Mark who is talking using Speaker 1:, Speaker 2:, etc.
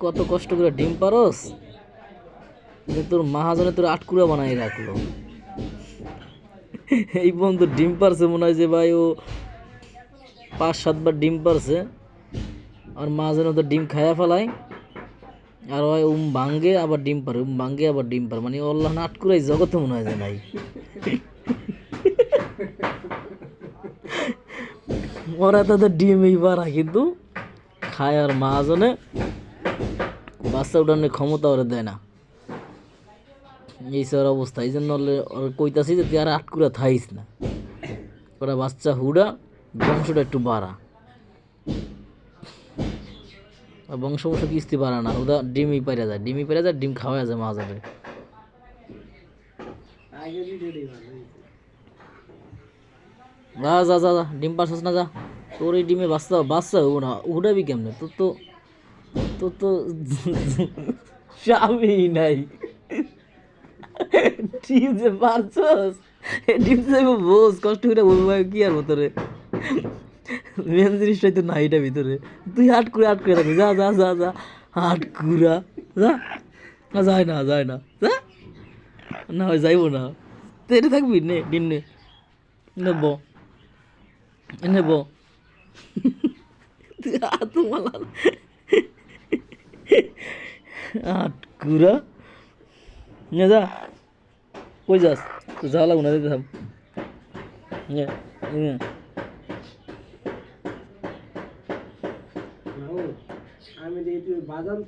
Speaker 1: কত কষ্ট করে ডিম পারস, যে তোর মহাজনে তোর আটকুড়া বানাই রাখলো। এই পর্যন্ত ডিম পারছে মনে হয় যে ভাই ও 5-7 বার ডিম পারছে। আর মহাজনে তো ডিম খায়া ফেলায়, আর ওই ভাঙ্গে আবার ডিম পারে, ভাঙ্গে আবার ডিম পারে, মানে আল্লাহ না আটকুড়াই জগতে মনে হয় যে নাই। ওরা তো ডিমই পারা, কিন্তু খায় আর মহাজনে বাচ্চা উঠানোর ক্ষমতা ওরা দেয় না। এই সব অবস্থা। এই জন্য ওরা কইতাছি যে তুই আর আটকুড়া থাইস না, ওরা বাচ্চা হুড়া, বংশটা একটু বাড়া। বংশ কিস্তি বাড়া না, ওরা ডিমই পাইরা যায়, ডিম খাওয়া যায় মহাজনে। যা যা যা যা, ডিম পারছস না, যা। তোর এই ডিমে বাচ্চা হবো না, উড়াবি কেমনে? তোর তো স্বামী নাই। ডিম যে পারছস, ডিম যে বোঝ, কষ্ট করে বলবো কি আর ভিতরে মেন জিনিসটাই তো নাই এটা ভিতরে। তুই হাট করে থাকবি, যা যা যা যা, হাট কুড়া, যা। যায় না যা, না হয় যাইবো না। তো এটা থাকবি নে, ডিম নে, নেব নেব। তোমালা আটকুরা নে, যা। কই যাস? তো যাওয়া লাগবো না, দিতে থাম।
Speaker 2: আমি বাজার